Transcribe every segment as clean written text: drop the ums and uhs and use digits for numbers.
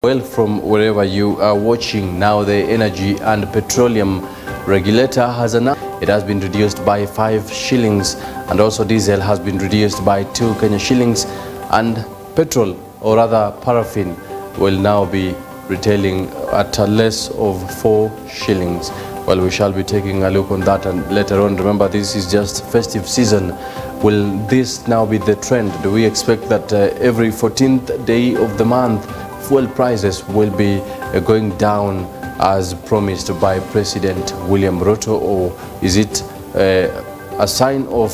Well, from wherever you are watching now, the Energy and Petroleum Regulator has announced it has been reduced by 5 shillings, and also diesel has been reduced by 2 Kenya shillings, and petrol, or rather paraffin, will now be retailing at less of 4 shillings. Well, we shall be taking a look on that and later on. Remember, this is just festive season. Will this now be the trend? Do we expect that every 14th day of the month fuel prices will be going down as promised by President William Ruto, or is it a sign of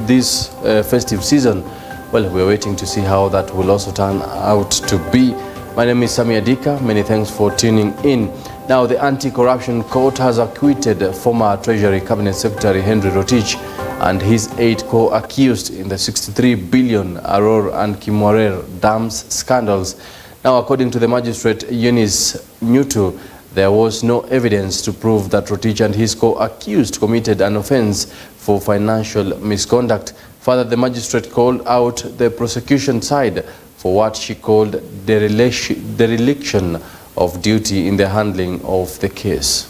this festive season? Well, we're waiting to see how that will also turn out to be. My name is Sami Adika. Many thanks for tuning in. Now, the Anti-Corruption Court has acquitted former Treasury Cabinet Secretary Henry Rotich and his 8 co-accused in the 63 billion Aror and Kimwarer dams scandals. Now, according to the magistrate Eunice Nyutu, there was no evidence to prove that Rotich and his co-accused committed an offense for financial misconduct. Further, the magistrate called out the prosecution side for what she called dereliction of duty in the handling of the case.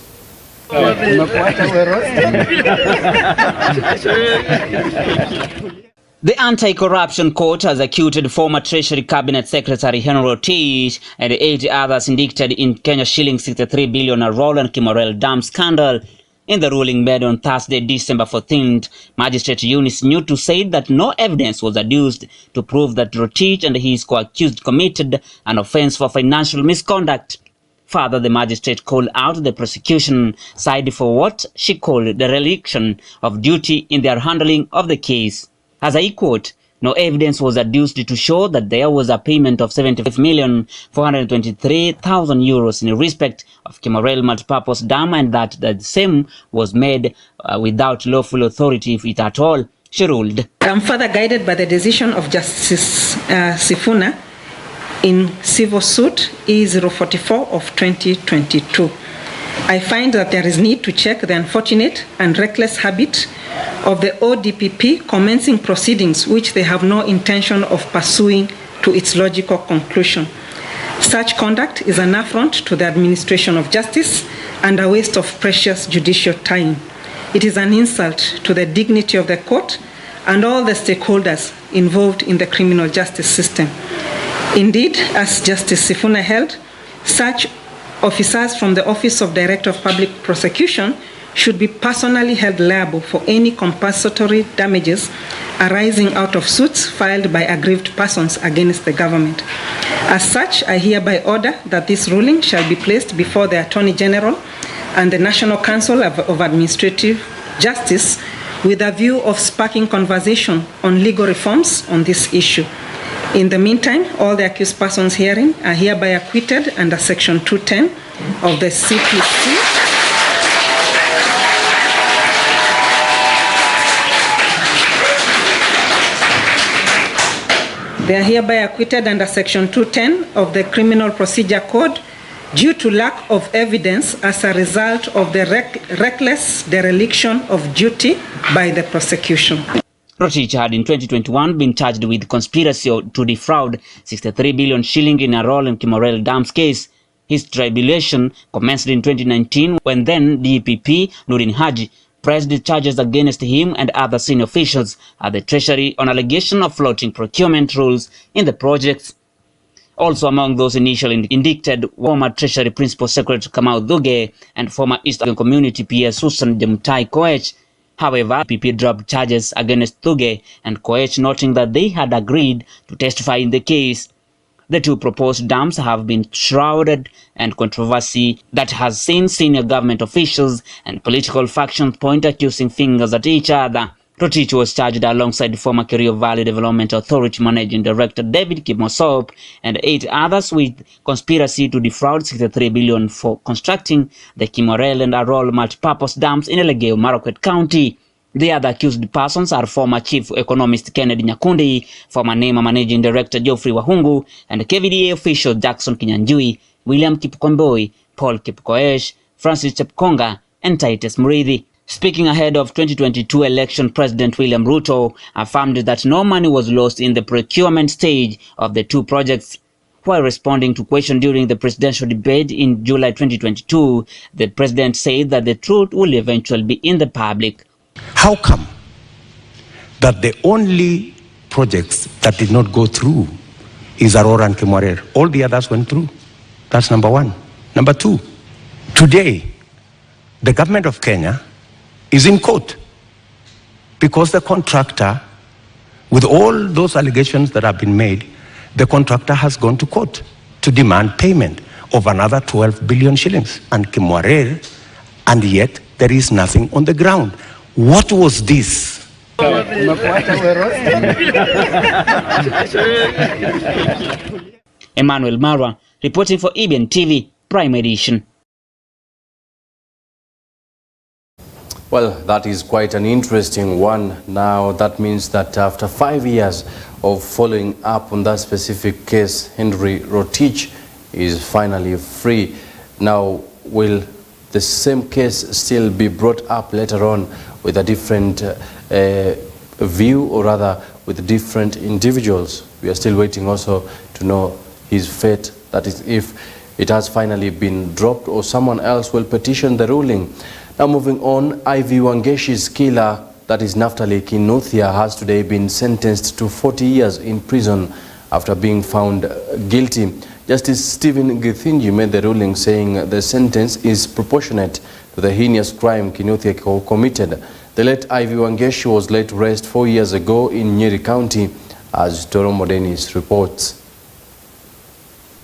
The Anti-Corruption Court has acquitted former Treasury Cabinet Secretary Henry Rotich and 8 others indicted in Kenya shilling 63 billion Arol and Kimorel dam scandal. In the ruling made on Thursday, December 14th, Magistrate Eunice Nyutu said that no evidence was adduced to prove that Rotich and his co-accused committed an offense for financial misconduct. Further, the magistrate called out the prosecution side for what she called dereliction of duty in their handling of the case. As I quote, no evidence was adduced to show that there was a payment of 75,423,000 euros in respect of Kimorel multipurpose dam, and that the same was made without lawful authority, if it at all, she ruled. I'm further guided by the decision of Justice Sifuna in civil suit E044 of 2022. I find that there is need to check the unfortunate and reckless habit of the ODPP commencing proceedings which they have no intention of pursuing to its logical conclusion. Such conduct is an affront to the administration of justice and a waste of precious judicial time. It is an insult to the dignity of the court and all the stakeholders involved in the criminal justice system. Indeed, as Justice Sifuna held, such officers from the Office of Director of Public Prosecution should be personally held liable for any compensatory damages arising out of suits filed by aggrieved persons against the government. As such, I hereby order that this ruling shall be placed before the Attorney General and the National Council of Administrative Justice with a view of sparking conversation on legal reforms on this issue. In the meantime, all the accused persons herein are hereby acquitted under Section 210 of the CPC. They are hereby acquitted under Section 210 of the Criminal Procedure Code due to lack of evidence as a result of the reckless dereliction of duty by the prosecution. Rotich had in 2021 been charged with conspiracy to defraud 63 billion shilling in Arol and Kimorel dams case. His tribulation commenced in 2019 when then DPP Nurin Haji pressed charges against him and other senior officials at the Treasury on allegation of flouting procurement rules in the projects. Also among those initially indicted, former Treasury Principal Secretary Kamau Dhuge and former East African Community PS Susan Jemutai Koech. However, PP dropped charges against Dhuge and Koech, noting that they had agreed to testify in the case. The two proposed dams have been shrouded in controversy that has seen senior government officials and political factions point accusing fingers at each other. Rotich was charged alongside former Kerio Valley Development Authority Managing Director David Kimosop and 8 others with conspiracy to defraud 63 billion for constructing the Kimorel and Arol multipurpose dams in Elgeyo Marakwet County. The other accused persons are former Chief Economist Kennedy Nyakundi, former NEMA Managing Director Geoffrey Wahungu, and KVDA official Jackson Kinyanjui, William Kipkomboi, Paul Kipkoech, Francis Chepkonga, and Titus Murithi. Speaking ahead of 2022 election, President William Ruto affirmed that no money was lost in the procurement stage of the two projects. While responding to question during the presidential debate in July 2022, the president said that the truth will eventually be in the public. How come that the only projects that did not go through is Aurora and Kimorer? All the others went through. That's number one. Number two, today, the government of Kenya is in court because the contractor, with all those allegations that have been made, the contractor has gone to court to demand payment of another 12 billion shillings and Kimorer, and yet there is nothing on the ground. What was this? Emmanuel Marwa, reporting for EBN TV, Prime Edition. Well, that is quite an interesting one. Now, that means that after 5 years of following up on that specific case, Henry Rotich is finally free. Now, will the same case still be brought up later on with a different view, or rather with different individuals? We are still waiting also to know his fate, that is, if it has finally been dropped or someone else will petition the ruling. Now moving on, Ivy Wangeci's killer, that is Naftali Kinuthia, has today been sentenced to 40 years in prison after being found guilty. Justice Stephen Githinji made the ruling saying the sentence is proportionate to the heinous crime Kinuthia committed. The late Ivy Wangeci was laid to rest 4 years ago in Nyeri County, as Toromo Dennis reports.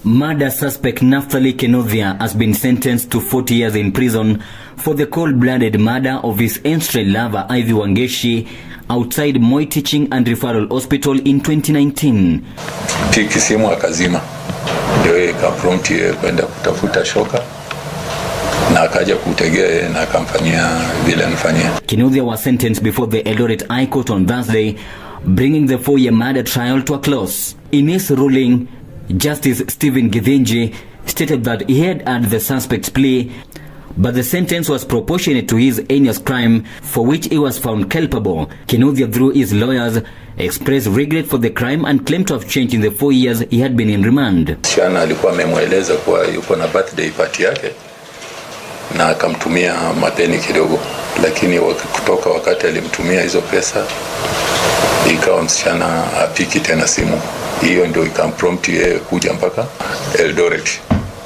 Murder suspect Naftali Kinuthia has been sentenced to 40 years in prison for the cold-blooded murder of his estranged lover Ivy Wangeci outside Moi Teaching and Referral Hospital in 2019. Kisimu akazima, ndio ikaprompt kwenda kutafuta shoka na akaja kutegea na akamfanyia vile anafanyia. Kinuthia was sentenced before the Eldoret High Court on Thursday, bringing the 4-year murder trial to a close. In his ruling, Justice Stephen Githinji stated that he had heard the suspect's plea, but the sentence was proportionate to his heinous crime for which he was found culpable. Kinuthia, through his lawyers, expressed regret for the crime and claimed to have changed in the 4 years he had been in remand. Shana alikuwa amemweleza kuwa yuko na birthday party yake na akamtumia madeni kidogo, lakini kutoka wakati alimtumia hizo pesa ikawa msichana apiki tena simu. Hiyo ndio ikamprompt yeye kuja mpaka Eldoret.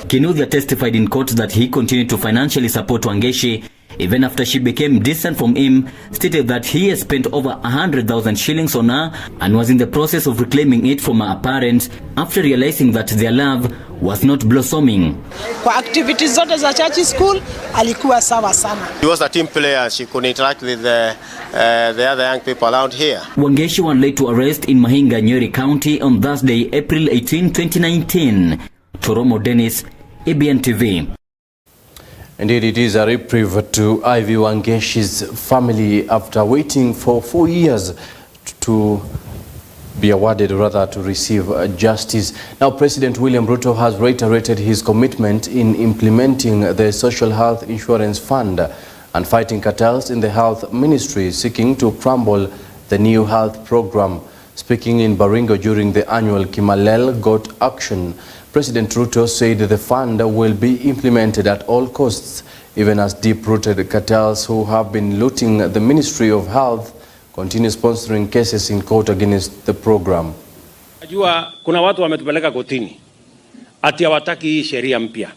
Kinuthia testified in court that he continued to financially support Wangeci even after she became distant from him, stated that he has spent over 100,000 shillings on her and was in the process of reclaiming it from her parents after realizing that their love was not blossoming. Kwa activities zote za church school alikuwa sawa sana. She was a team player. She could interact with the other young people around here. Wangeci was laid to arrest in Mahinga, Nyeri County on Thursday, April 18, 2019. Toromo Dennis, EBN TV. Indeed, it is a reprieve to Ivy Wangeci's family after waiting for 4 years to be awarded, rather to receive justice. Now, President William Ruto has reiterated his commitment in implementing the Social Health Insurance Fund and fighting cartels in the health ministry, seeking to crumble the new health program. Speaking in Baringo during the annual Kimalel Got Action, President Ruto said the fund will be implemented at all costs, even as deep-rooted cartels who have been looting the Ministry of Health continue sponsoring cases in court against the program. Najua kuna watu wametupeleka kotini ati hawataki hii sheria mpya,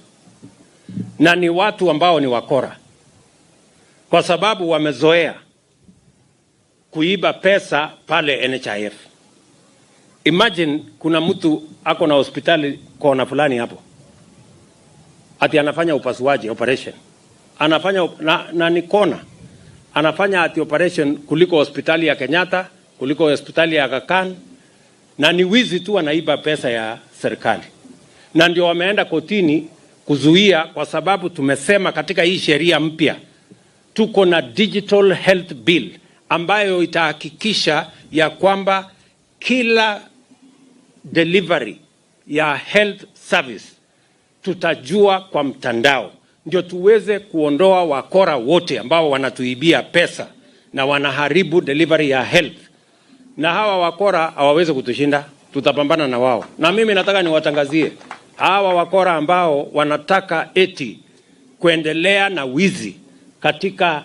na ni watu ambao ni wakora, kwa sababu wamezoea kuiba pesa pale NHIF. Imagine kuna mtu ako na hospitali kona fulani hapo, ati anafanya upasuaji operation, anafanya na ni kona, anafanya ati operation kuliko hospitali ya Kenyatta, kuliko hospitali ya Aga Khan, na ni wizi tu, anaiba pesa ya serikali. Na ndio wameenda kotini kuzuia, kwa sababu tumesema katika hii sheria mpya tuko na digital health bill ambayo itahakikisha ya kwamba kila delivery ya health service tutajua kwa mtandao, ndio tuweze kuondoa wakora wote ambao wanatuibia pesa na wanaharibu delivery ya health. Na hawa wakora hawawezi kutushinda. tutapambana na wao. Na mimi nataka niwatangazie hawa wakora ambao wanataka eti kuendelea na wizi katika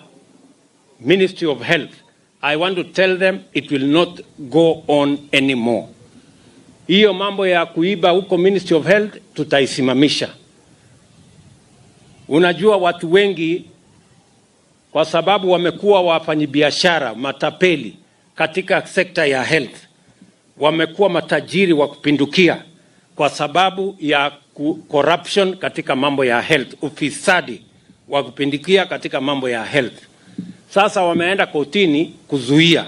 Ministry of Health. I want to tell them it will not go on anymore. Hiyo mambo ya kuiba huko Ministry of Health tutaisimamisha. Unajua watu wengi kwa sababu wamekuwa wafanyabiashara matapeli katika sekta ya health, wamekuwa matajiri wa kupindukia kwa sababu ya corruption katika mambo ya health, ufisadi wa kupindukia katika mambo ya health. Sasa wameenda kotini kuzuia.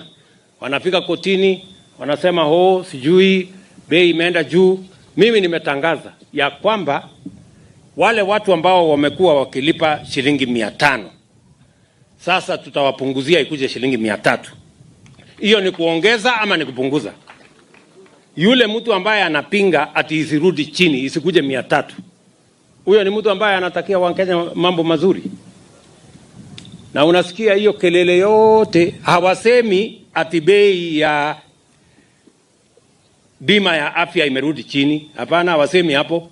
Wanafika kotini wanasema sijui bei imeenda juu. Mimi nimetangaza ya kwamba wale watu ambao wamekuwa wakilipa shilingi 500 sasa tutawapunguzia ikuje shilingi 300. Hiyo ni kuongeza ama ni kupunguza? Yule mtu ambaye anapinga ati isirudi chini isikuje 300, huyo ni mtu ambaye anatakia Wakenya mambo mazuri. Na unasikia hiyo kelele yote, hawasemi ati bei ya bima ya afya imerudi chini. Hapana, hawasemi hapo.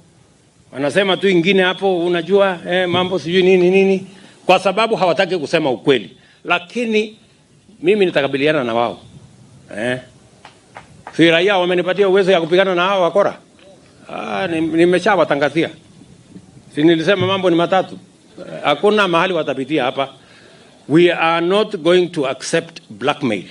Wanasema tu ingine hapo, unajua mambo sijui nini, kwa sababu hawataki kusema ukweli. Lakini mimi nitakabiliana na wao. Si raia wamenipatia uwezo ya kupigana na hao wakora? Nimeshawatangazia. Si nilisema mambo ni matatu. Hakuna mahali watapitia hapa. We are not going to accept blackmail.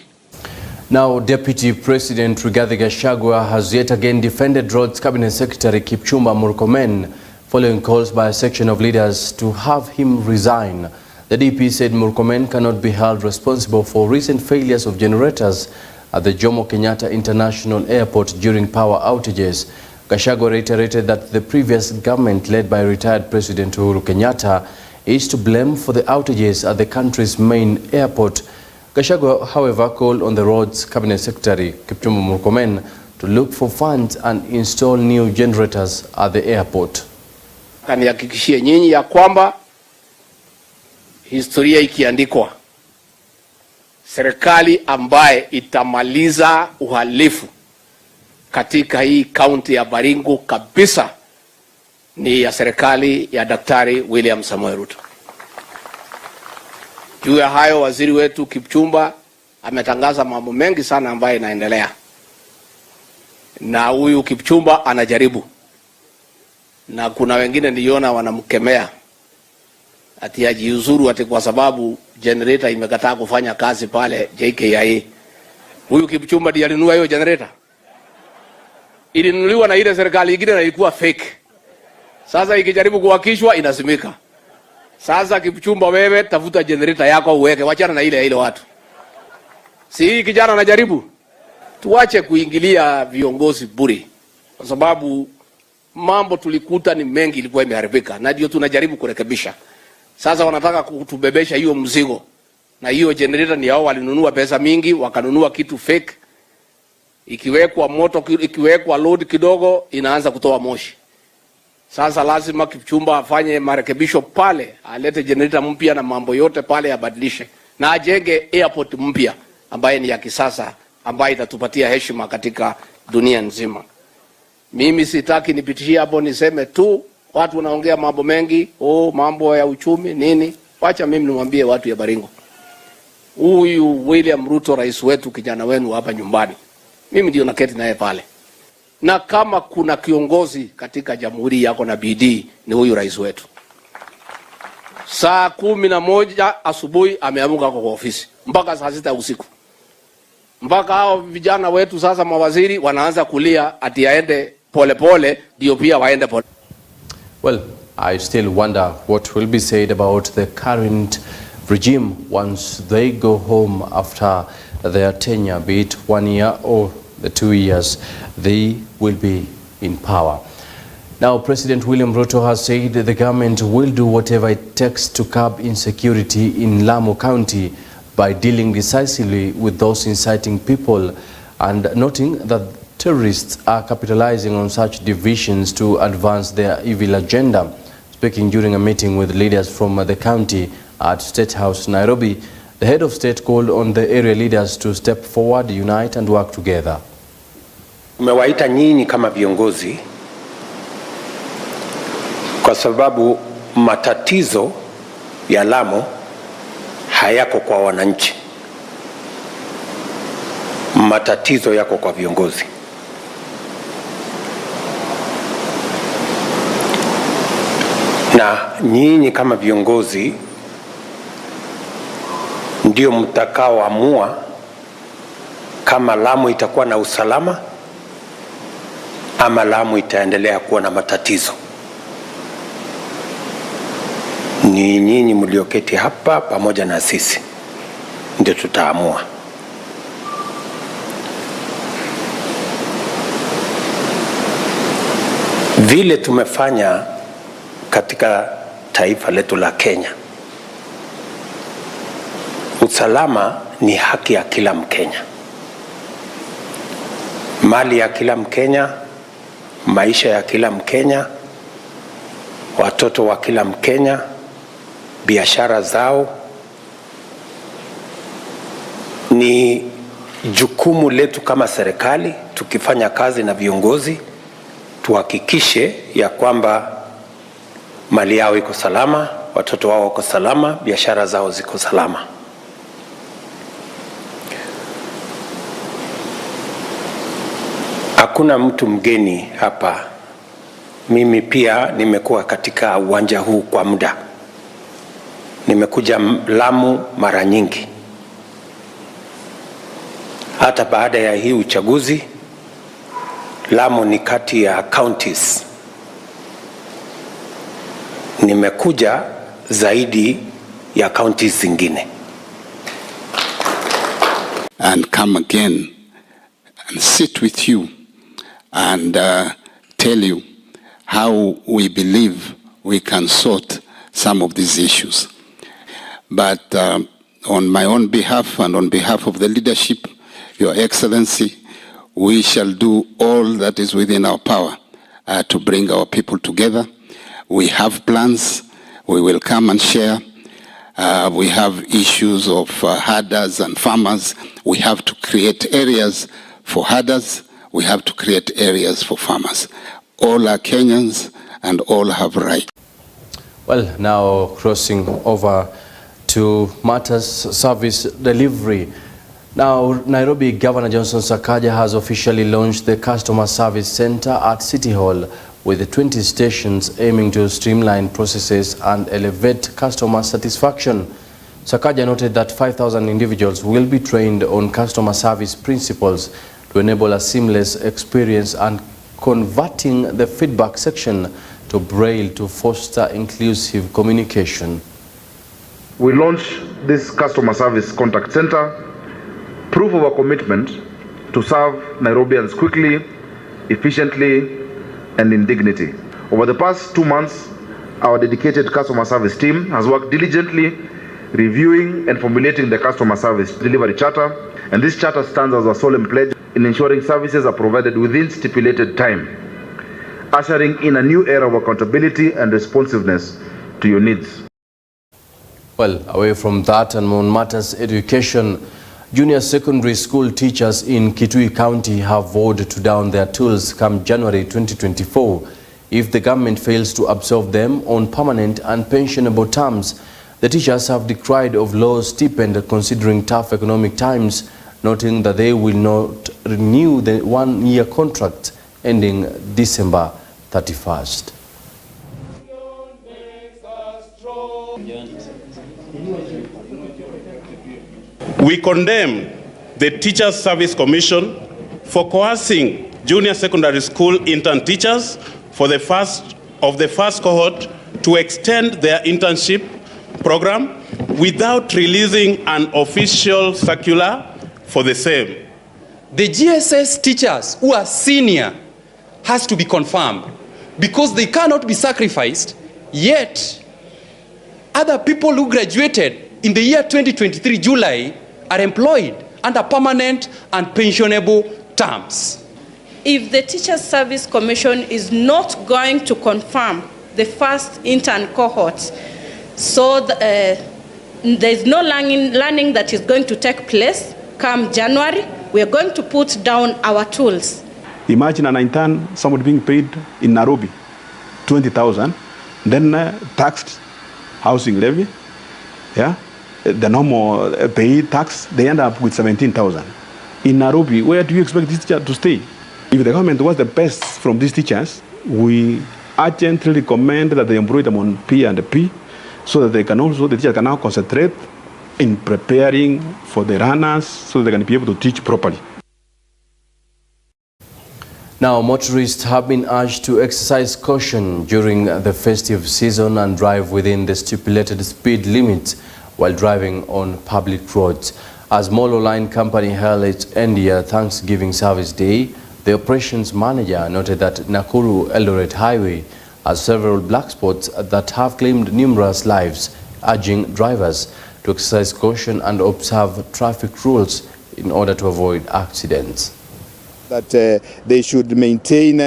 Now, Deputy President Rigathi Gachagua has yet again defended Roads Cabinet Secretary Kipchumba Murkomen following calls by a section of leaders to have him resign. The DP said Murkomen cannot be held responsible for recent failures of generators at the Jomo Kenyatta International Airport during power outages. Gachagua reiterated that the previous government led by retired President Uhuru Kenyatta is to blame for the outages at the country's main airport. Gachagua, however, called on the Roads Cabinet Secretary Kipchumba Murkomen to look for funds and install new generators at the airport. Kanihakikishie nyinyi ya kwamba historia ikiandikwa, serikali ambaye itamaliza uhalifu katika hii kaunti ya Baringo kabisa ni ya serikali ya Daktari William Samoei Ruto. Juu ya hayo, waziri wetu Kipchumba ametangaza mambo mengi sana ambayo inaendelea. Na huyu Kipchumba anajaribu. Na kuna wengine niliona wanamkemea ati ajiuzuru ati kwa sababu generator imekataa kufanya kazi pale JKIA. Huyu Kipchumba ndiye alinunua hiyo generator. Ilinunuliwa na ile serikali nyingine na ilikuwa fake. Sasa ikijaribu kuhakishwa inasimika. Sasa Kipchumba, wewe tafuta generator yako uweke, wachana na ile watu. Si kijana anajaribu. Tuache kuingilia viongozi bure. Kwa sababu mambo tulikuta ni mengi ilikuwa imeharibika na ndio tunajaribu kurekebisha. Sasa wanataka kutubebesha hiyo mzigo. Na hiyo generator ni hao walinunua pesa mingi, wakanunua kitu fake. Ikiwekwa moto, ikiwekwa load kidogo inaanza kutoa moshi. Sasa lazima Kipchumba afanye marekebisho pale, alete generator mpya na mambo yote pale yabadilishe. Na ajenge airport mpya ambaye ni ya kisasa, ambaye itatupatia heshima katika dunia nzima. Mimi sitaki nipitishie hapo niseme tu watu wanaongea mambo mengi, mambo ya uchumi nini. Wacha mimi nimwambie watu ya Baringo. Huyu William Ruto rais wetu, kijana wenu hapa nyumbani. Mimi ndio naketi naye pale. Na kama kuna kiongozi katika jamhuri yako na bidii ni huyu rais wetu. Saa 11 asubuhi ameamuka kwa ofisi mpaka saa 6 usiku. Mpaka hao vijana wetu sasa mawaziri wanaanza kulia ati aende pole ndio pia waende pole. Well, I still wonder what will be said about the current regime once they go home after their tenure, be it 1 year or the 2 years they will be in power. Now, President William Ruto has said that the government will do whatever it takes to curb insecurity in Lamu County by dealing decisively with those inciting people, and noting that terrorists are capitalizing on such divisions to advance their evil agenda. Speaking during a meeting with leaders from the county at State House, Nairobi, the head of state called on the area leaders to step forward, unite and work together. Tumewaita nyinyi kama viongozi kwa sababu matatizo ya Lamu hayako kwa wananchi. Matatizo yako kwa viongozi. Na nyinyi kama viongozi ndio mtakaoamua kama Lamu itakuwa na usalama ama Lamu itaendelea kuwa na matatizo. Ni nyinyi mlioketi hapa pamoja na sisi ndio tutaamua. Vile tumefanya katika taifa letu la Kenya, usalama ni haki ya kila Mkenya. Mali ya kila Mkenya, maisha ya kila Mkenya, watoto wa kila Mkenya, biashara zao. Ni jukumu letu kama serikali, tukifanya kazi na viongozi, tuhakikishe ya kwamba mali yao iko salama, watoto wao wako salama, biashara zao ziko salama. Hakuna mtu mgeni hapa. Mimi pia nimekuwa katika uwanja huu kwa muda. Nimekuja Lamu mara nyingi. Hata baada ya hii uchaguzi, Lamu ni kati ya counties. Nimekuja zaidi ya counties zingine. And come again and sit with you and tell you how we believe we can sort some of these issues. But on my own behalf and on behalf of the leadership, Your Excellency, we shall do all that is within our power to bring our people together. We have plans. We will come and share. We have issues of herders and farmers. We have to create areas for herders. We have to create areas for farmers. All are Kenyans and all have rights. Well, now crossing over to matters service delivery. Now, Nairobi Governor Johnson Sakaja has officially launched the Customer Service Center at City Hall with 20 stations aiming to streamline processes and elevate customer satisfaction. Sakaja noted that 5,000 individuals will be trained on customer service principles to enable a seamless experience and converting the feedback section to Braille to foster inclusive communication. We launched this Customer Service Contact Center, proof of our commitment to serve Nairobians quickly, efficiently, and in dignity. Over the past 2 months, our dedicated customer service team has worked diligently reviewing and formulating the customer service delivery charter, and this charter stands as a solemn pledge in ensuring services are provided within stipulated time, ushering in a new era of accountability and responsiveness to your needs. Well, away from that and on matters education, junior secondary school teachers in Kitui County have vowed to down their tools come January 2024 if the government fails to absorb them on permanent and pensionable terms. The teachers have decried of low stipend considering tough economic times, noting that they will not renew the one-year contract ending December 31st. We condemn the Teachers Service Commission for coercing junior secondary school intern teachers for the first cohort to extend their internship program without releasing an official circular for the same. The GSS teachers who are senior has to be confirmed because they cannot be sacrificed, yet other people who graduated in the year 2023 July are employed under permanent and pensionable terms. If the Teachers Service Commission is not going to confirm the first intern cohort, so there is no learning that is going to take place come January, we are going to put down our tools. Imagine an intern, somebody being paid in Nairobi, 20,000, then taxed housing levy, yeah, the normal pay tax, they end up with 17,000. In Nairobi, where do you expect this teacher to stay? If the government wants the best from these teachers, we urgently recommend that they employ them on P and P, so that the teacher can now concentrate in preparing for the runners, so they can be able to teach properly. Now, motorists have been urged to exercise caution during the festive season and drive within the stipulated speed limits while driving on public roads. As Molo Line Company held its end-year Thanksgiving Service Day, the operations manager noted that Nakuru-Eldoret Highway has several black spots that have claimed numerous lives, urging drivers to exercise caution and observe traffic rules in order to avoid accidents. That they should maintain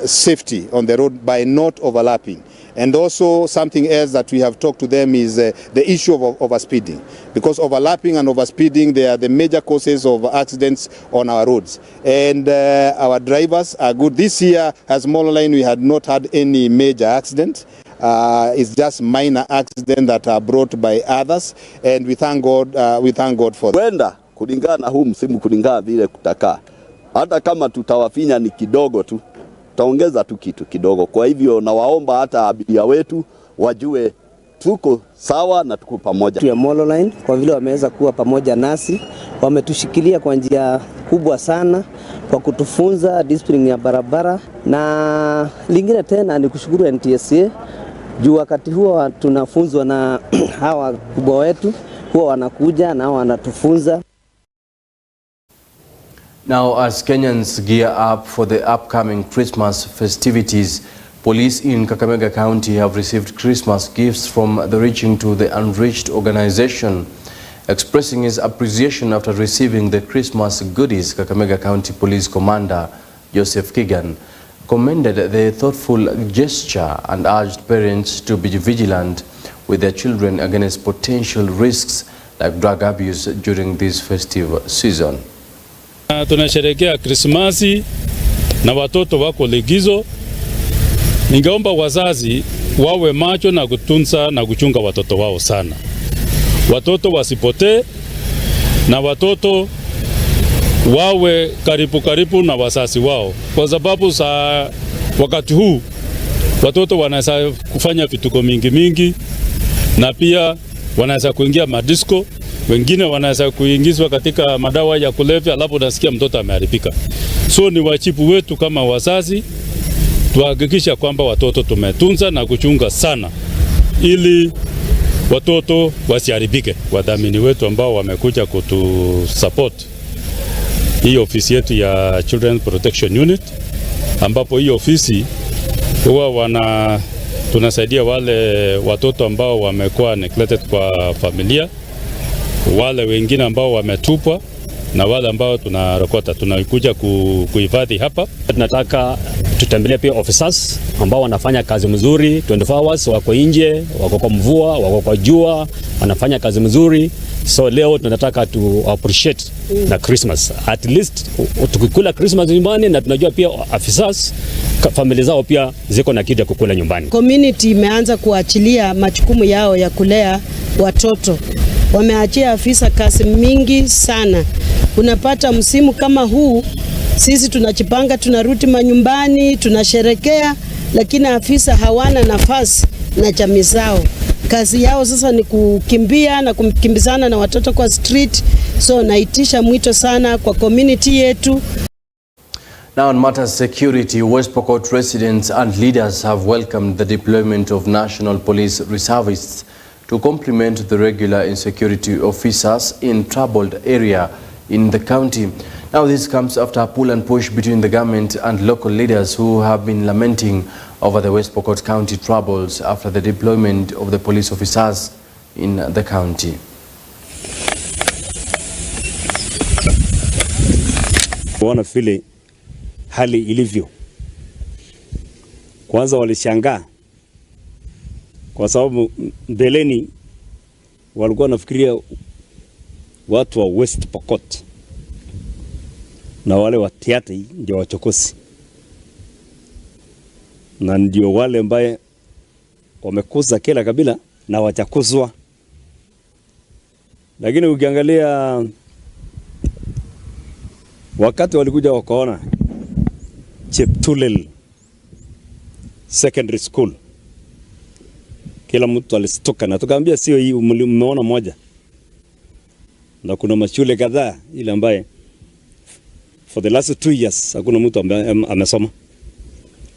safety on the road by not overlapping. And also something else that we have talked to them is the issue of overspeeding. Because overlapping and overspeeding, they are the major causes of accidents on our roads. And our drivers are good. This year, as Molo Line, we had not had any major accident. It's just minor accidents that are brought by others. And we thank God for that. Kulingana na huu msimu, kulingana vile kutakaa. Hata kama tutawafinya ni kidogo tu, tutaongeza tu kitu kidogo. Kwa hivyo nawaomba hata abiria wetu wajue tuko sawa na tuko pamoja. Ya Molo Line kwa vile wameweza kuwa pamoja nasi, wametushikilia kwa njia kubwa sana kwa kutufunza discipline ya barabara, na lingine tena ni kushukuru NTSA juu wakati huo tunafunzwa na hawa kubwa wetu, huwa wanakuja na wanatufunza. Now, as Kenyans gear up for the upcoming Christmas festivities, police in Kakamega County have received Christmas gifts from the Reaching to the Unreached organization. Expressing his appreciation after receiving the Christmas goodies, Kakamega County Police Commander Joseph Kigan commended the thoughtful gesture and urged parents to be vigilant with their children against potential risks like drug abuse during this festive season. Tunasherehekea Krismasi na watoto wako likizo. Ningeomba wazazi wawe macho na kutunza na kuchunga watoto wao sana. Watoto wasipotee na watoto wawe karibu na wazazi wao, kwa sababu wakati huu watoto wanaweza kufanya vituko mingi na pia wanaweza kuingia madisco. Wengine wanaweza kuingizwa katika madawa ya kulevya, alafu nasikia mtoto ameharibika. So ni wajibu wetu kama wazazi tuhakikisha kwamba watoto tumetunza na kuchunga sana ili watoto wasiharibike. Wadhamini wetu ambao wamekuja kutusupport hii ofisi yetu ya Children Protection Unit, ambapo hii ofisi huwa tunasaidia wale watoto ambao wamekuwa neglected kwa familia, wale wengine ambao wametupwa na wale ambao tunakuja kuhifadhi hapa. Tunataka tutembelee pia officers ambao wanafanya kazi mzuri 24 hours, wako nje, wako kwa mvua, wako kwa jua, wanafanya kazi mzuri. So leo tunataka to appreciate na Christmas. At least tukikula Christmas nyumbani, na tunajua pia officers familia zao pia ziko na kitu ya kukula nyumbani. Community imeanza kuachilia majukumu yao ya kulea watoto. Wameachia afisa kazi mingi sana. Unapata msimu kama huu, sisi tunachipanga, tunarudi manyumbani, tunasherekea, lakini afisa hawana nafasi na jamii zao. Kazi yao sasa ni kukimbia na kukimbizana na watoto kwa street. So naitisha mwito sana kwa community yetu. Now, on matters security, West Pokot residents and leaders have welcomed the deployment of National Police reservists to complement the regular insecurity officers in troubled area in the county. Now, this comes after a pull and push between the government and local leaders who have been lamenting over the West Pokot County troubles after the deployment of the police officers in the county. Wana vile hali ilivyo. Kwanza walishangaa kwa sababu mbeleni walikuwa nafikiria watu wa West Pokot na wale watiati ndio wachokozi, na ndio wale ambaye wamekuza kila kabila na wachakuzwa. Lakini ukiangalia wakati walikuja wakaona Cheptulel Secondary School, kila mtu alistuka, na tukaambia sio hii mmeona moja, na kuna mashule kadhaa ile ambaye for the last 2 years hakuna mtu amesoma.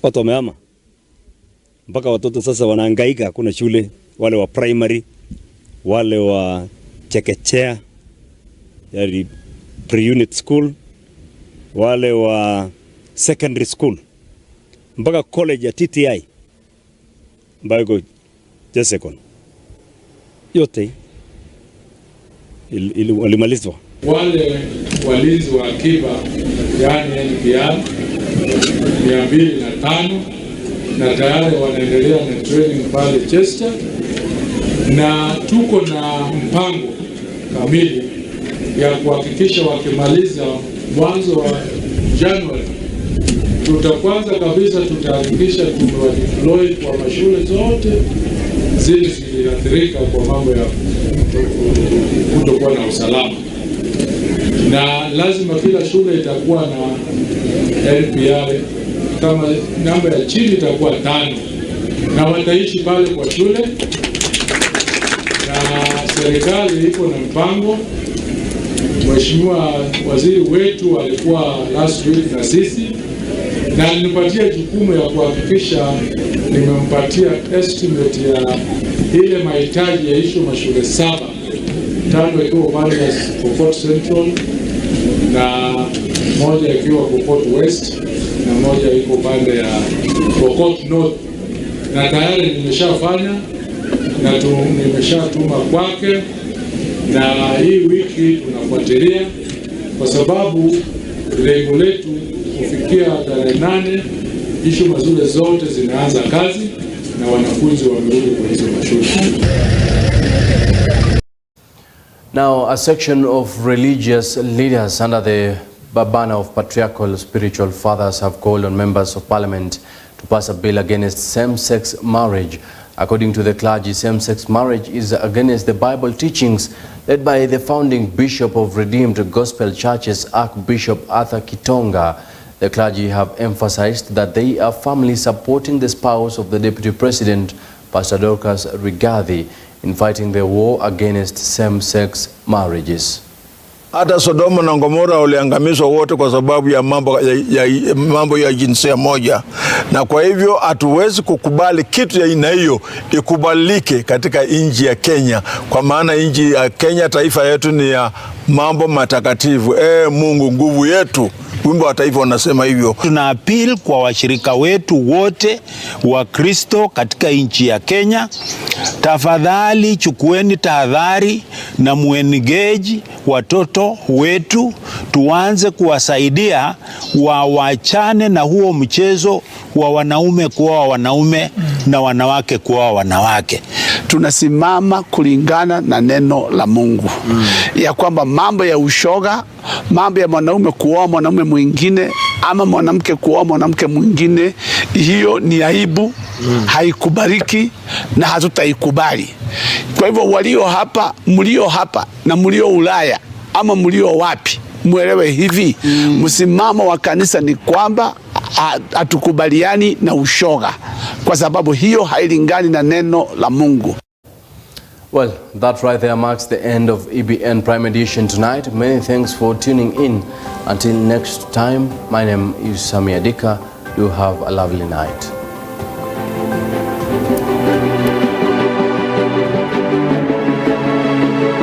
Watu wamehama, mpaka watoto sasa wanahangaika, hakuna shule, wale wa primary, wale wa chekechea, yani pre-unit school, wale wa secondary school, mpaka college ya TTI ambayo Jesekon yote walimalizwa. Wale walinzi wa akiba yani NPR 205 na tayari wanaendelea na training pale Chester, na tuko na mpango kamili ya kuhakikisha wakimaliza mwanzo wa January, kwanza kabisa tutahakikisha tumewadeploy kwa mashule zote zile ziliathirika kwa mambo ya kutokuwa na usalama, na lazima kila shule itakuwa na NPR, kama namba ya chini itakuwa 5, na wataishi pale kwa shule, na serikali iko na mpango. Mheshimiwa waziri wetu alikuwa last week na sisi, na nipatia jukumu ya kuhakikisha nimempatia estimate ya ile mahitaji ya hizo mashule 7, 5 ikiwa pale ya Pokot Central na moja ikiwa Pokot West na moja iko pande ya Pokot North, na tayari nimeshafanya na nimeshatuma kwake, na hii wiki tunafuatilia, kwa sababu lengo letu kufikia tarehe 8 hizo mashule zote zinaanza kazi na wanafunzi wamerudi kwa hizo mashule. Now, a section of religious leaders under the banner of patriarchal spiritual fathers have called on members of parliament to pass a bill against same-sex marriage. According to the clergy, same-sex marriage is against the Bible teachings led by the founding Bishop of Redeemed Gospel Churches, Archbishop Arthur Kitonga. The clergy have emphasized that they are firmly supporting the spouse of the Deputy President, Pastor Dorcas Rigathi, in fighting the war against same-sex marriages. Hata Sodoma na Gomora waliangamizwa wote kwa sababu ya mambo ya jinsia moja, na kwa hivyo hatuwezi kukubali kitu ya aina hiyo ikubalike katika nchi ya Kenya, kwa maana nchi ya Kenya, taifa yetu, ni ya mambo matakatifu. Mungu nguvu yetu, wimbo wa taifa unasema hivyo. Tuna appeal kwa washirika wetu wote wa Kristo katika nchi ya Kenya, tafadhali chukueni tahadhari na muengage watoto wetu, tuanze kuwasaidia wawachane na huo mchezo wa wanaume kuoa wanaume na wanawake kuoa wanawake. Tunasimama kulingana na neno la Mungu ya kwamba mambo ya ushoga, mambo ya mwanaume kuoa mwanaume mwingine ama mwanamke kuoa mwanamke mwingine, hiyo ni aibu, haikubariki na hatutaikubali. Kwa hivyo walio hapa, mlio hapa na mlio Ulaya ama mlio wapi, muelewe hivi, msimamo wa kanisa ni kwamba hatukubaliani na ushoga, kwa sababu hiyo hailingani na neno la Mungu. Well, that right there marks the end of EBN Prime Edition tonight. Many thanks for tuning in. Until next time, my name is Sami Adika. You have a lovely night.